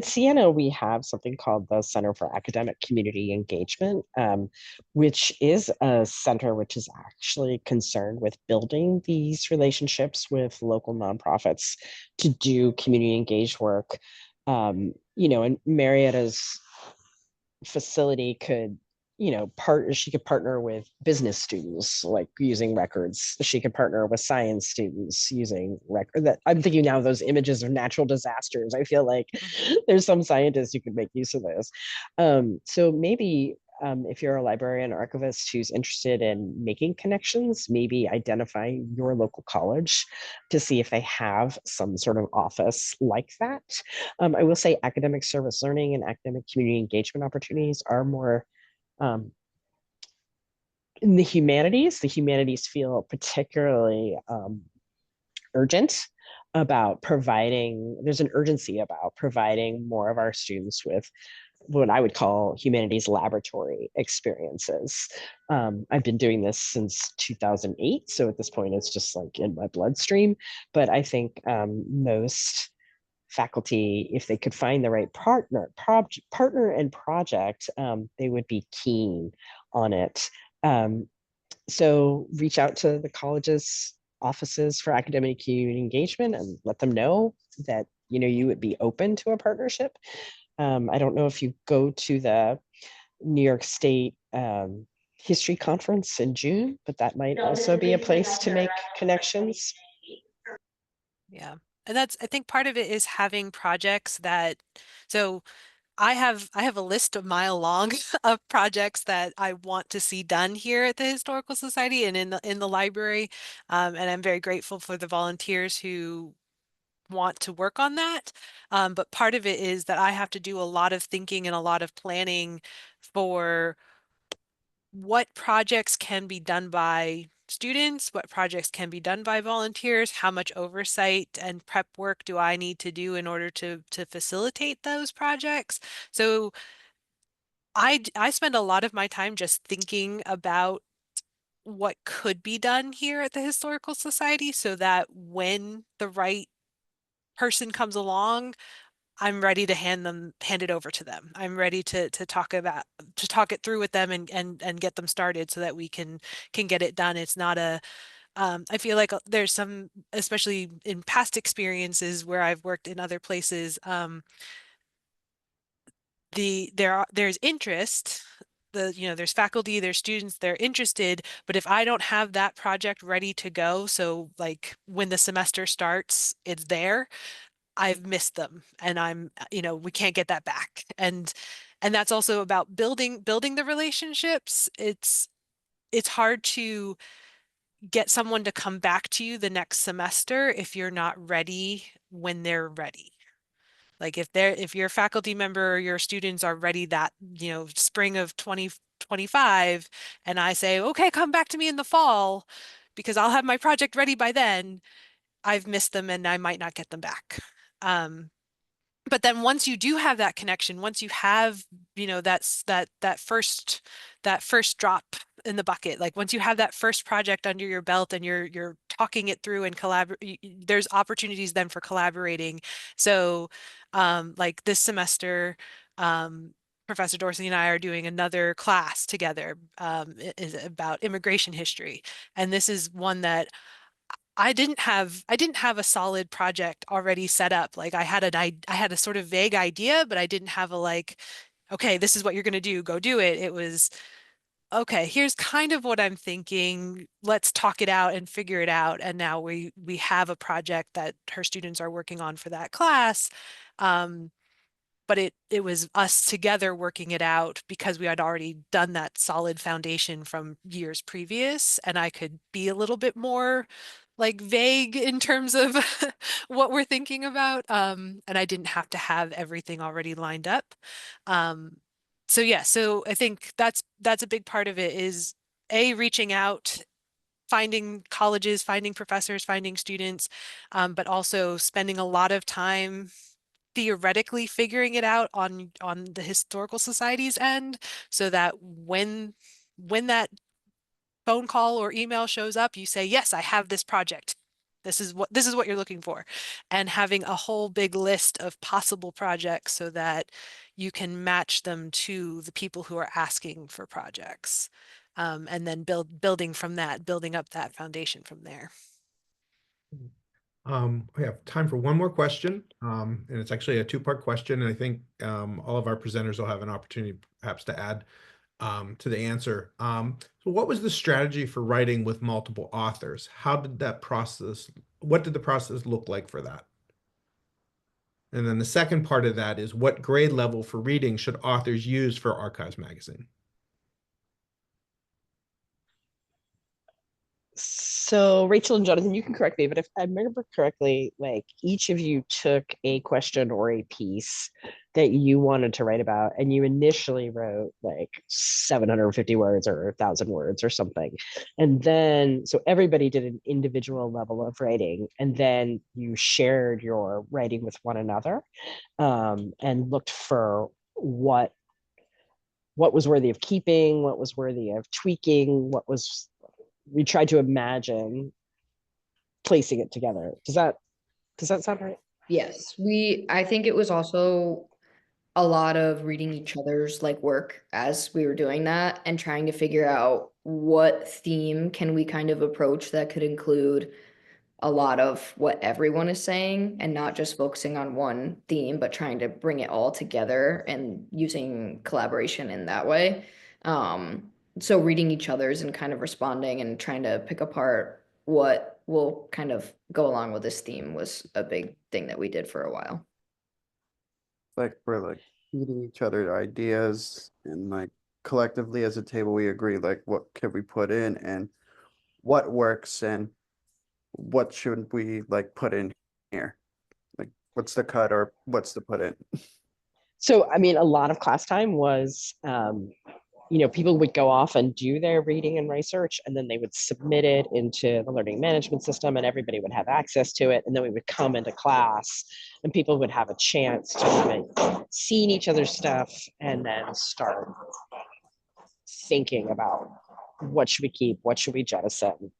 Siena, we have something called the Center for Academic Community Engagement, which is a center which is actually concerned with building these relationships with local nonprofits to do community engaged work. And Marietta's facility could she could partner with business students, like using records. She could partner with science students using record. That I'm thinking now of those images of natural disasters. I feel like there's some scientists who could make use of those. So maybe if you're a librarian or archivist who's interested in making connections, maybe identify your local college to see if they have some sort of office like that. I will say academic service learning and academic community engagement opportunities are more in the humanities feel particularly urgent about providing, there's an urgency about providing more of our students with what I would call humanities laboratory experiences. I've been doing this since 2008. So at this point, it's just like in my bloodstream. But I think most faculty, if they could find the right partner and project, they would be keen on it. So reach out to the college's offices for academic community engagement and let them know that you would be open to a partnership. I don't know if you go to the New York State History Conference in June, but that might also be a place to make connections. Yeah. And I think part of it is having projects so I have a list a mile long of projects that I want to see done here at the Historical Society and in the library. And I'm very grateful for the volunteers who want to work on that. But part of it is that I have to do a lot of thinking and a lot of planning for what projects can be done by students, what projects can be done by volunteers, how much oversight and prep work do I need to do in order to facilitate those projects. So I spend a lot of my time just thinking about what could be done here at the Historical Society so that when the right person comes along, I'm ready to hand it over to them. I'm ready to talk it through with them and get them started so that we can get it done. It's not I feel like there's some, especially in past experiences where I've worked in other places, there's interest. There's faculty, there's students, they're interested, but if I don't have that project ready to go, so like when the semester starts, it's there, I've missed them and we can't get that back. And that's also about building the relationships. It's hard to get someone to come back to you the next semester if you're not ready when they're ready. Like if your faculty member or your students are ready that, spring of 2025, and I say, okay, come back to me in the fall because I'll have my project ready by then. I've missed them and I might not get them back. But then once you do have that connection, once you have, that first drop in the bucket, like once you have that first project under your belt and you're talking it through and there's opportunities then for collaborating. So like this semester, Professor Dorsey and I are doing another class together, is about immigration history. And this is one that I didn't have a solid project already set up. Like I had a sort of vague idea, but I didn't have a like, okay, this is what you're going to do, go do it. It was, okay, here's kind of what I'm thinking. Let's talk it out and figure it out. And now we have a project that her students are working on for that class. But it was us together working it out because we had already done that solid foundation from years previous, and I could be a little bit more like vague in terms of what we're thinking about, and I didn't have to have everything already lined up. So yeah, so I think that's a big part of it, is reaching out, finding colleges, finding professors, finding students, but also spending a lot of time theoretically figuring it out on the historical society's end, so that when that phone call or email shows up, you say, yes, I have this project. This is what you're looking for. And having a whole big list of possible projects so that you can match them to the people who are asking for projects. And then building from that, building up that foundation from there. We have time for one more question, and it's actually a two-part question, and I think all of our presenters will have an opportunity perhaps to add to the answer. So what was the strategy for writing with multiple authors? What did the process look like for that? And then the second part of that is, what grade level for reading should authors use for Archives magazine? So Rachel and Jonathan, you can correct me, but if I remember correctly, like each of you took a question or a piece that you wanted to write about, and you initially wrote like 750 words or 1,000 words or something. And then, so everybody did an individual level of writing, and then you shared your writing with one another, and looked for what was worthy of keeping, what was worthy of tweaking, we tried to imagine placing it together. Does that sound right? Yes, I think it was also a lot of reading each other's like work as we were doing that and trying to figure out what theme can we kind of approach that could include a lot of what everyone is saying, and not just focusing on one theme, but trying to bring it all together and using collaboration in that way. So reading each other's and kind of responding and trying to pick apart what will kind of go along with this theme was a big thing that we did for a while. Like we're like feeding each other ideas, and like collectively as a table we agree like what can we put in and what works and what should we like put in here, like what's the cut or what's the put in. So, I mean, a lot of class time was, people would go off and do their reading and research, and then they would submit it into the learning management system, and everybody would have access to it. And then we would come into class, and people would have a chance to have seen each other's stuff, and then start thinking about what should we keep, what should we jettison,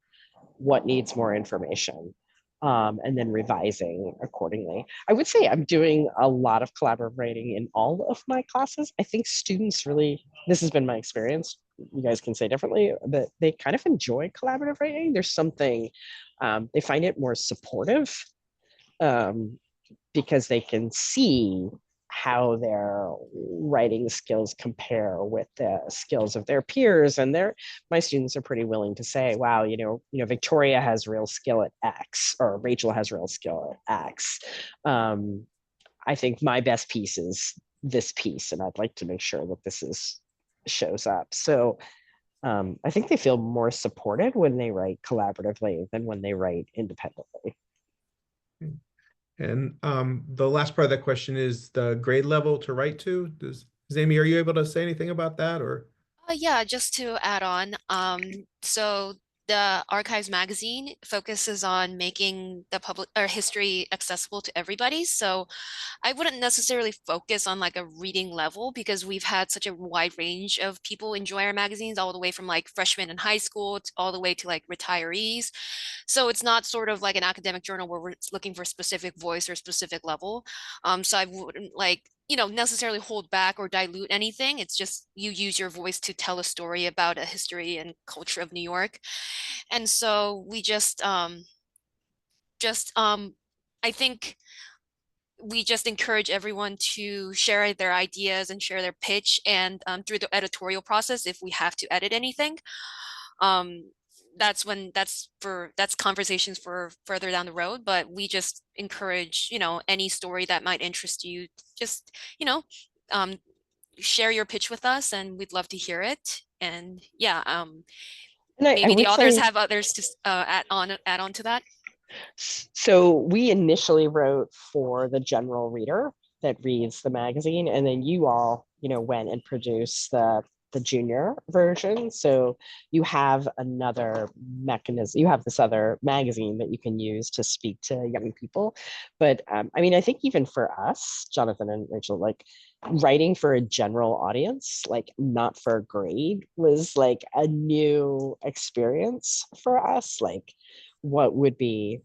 what needs more information, and then revising accordingly. I would say I'm doing a lot of collaborative writing in all of my classes. I think students really, this has been my experience, you guys can say differently, but they kind of enjoy collaborative writing. There's something, they find it more supportive, because they can see how their writing skills compare with the skills of their peers, and my students are pretty willing to say, wow, Victoria has real skill at X, or Rachel has real skill at X. I think my best piece is this piece, and I'd like to make sure that shows up. So I think they feel more supported when they write collaboratively than when they write independently. And the last part of that question is the grade level to write to. Amy, are you able to say anything about that, or? Yeah, just to add on. So the Archives magazine focuses on making the public or history accessible to everybody. So I wouldn't necessarily focus on like a reading level because we've had such a wide range of people enjoy our magazines, all the way from like freshmen in high school all the way to like retirees. So it's not sort of like an academic journal where we're looking for a specific voice or specific level. So I wouldn't like, necessarily hold back or dilute anything. It's just you use your voice to tell a story about a history and culture of New York. And so we I think we just encourage everyone to share their ideas and share their pitch, and through the editorial process, if we have to edit anything, that's conversations for further down the road. But we just encourage, any story that might interest you, just, um, share your pitch with us, and we'd love to hear it. And yeah, And I maybe the would authors say, have others to add on to that. so we initially wrote for the general reader that reads the magazine, and then you all, went and produced the junior version. So you have another mechanism, you have this other magazine that you can use to speak to young people. But I mean, I think even for us, Jonathan and Rachel, like writing for a general audience, like not for a grade, was like a new experience for us. Like what would be,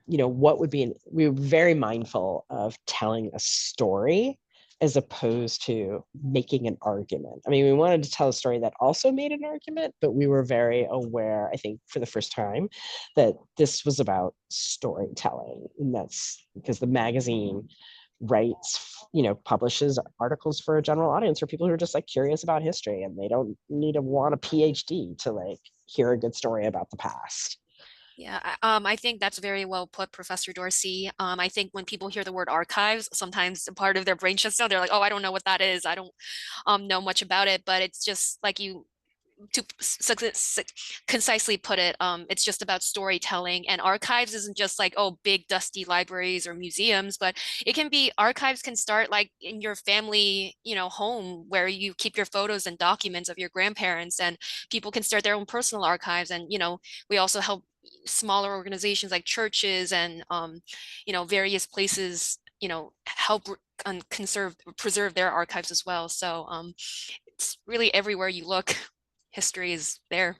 we were very mindful of telling a story as opposed to making an argument. I mean, we wanted to tell a story that also made an argument, but we were very aware, I think, for the first time, that this was about storytelling. And that's because the magazine writes, publishes articles for a general audience, for people who are just like curious about history, and they don't need to want a PhD to like hear a good story about the past. Yeah, I think that's very well put, Professor Dorsey. I think when people hear the word archives, sometimes a part of their brain shuts down. They're like, "Oh, I don't know what that is. I don't know much about it." But it's just like to concisely put it, it's just about storytelling. And archives isn't just like, oh, big dusty libraries or museums, but archives can start like in your family, home, where you keep your photos and documents of your grandparents, and people can start their own personal archives. And we also help smaller organizations like churches and various places, help preserve their archives as well. So it's really everywhere you look, history is there.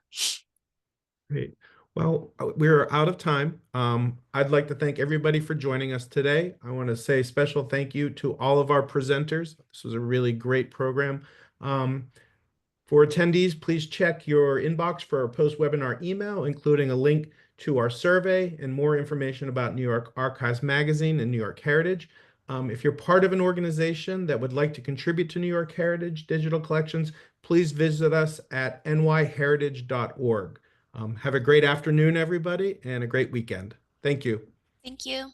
Great. Well, we're out of time. I'd like to thank everybody for joining us today. I want to say special thank you to all of our presenters. This was a really great program. For attendees, please check your inbox for our post-webinar email, including a link to our survey and more information about New York Archives Magazine and New York Heritage. If you're part of an organization that would like to contribute to New York Heritage digital collections, please visit us at nyheritage.org. Have a great afternoon, everybody, and a great weekend. Thank you. Thank you.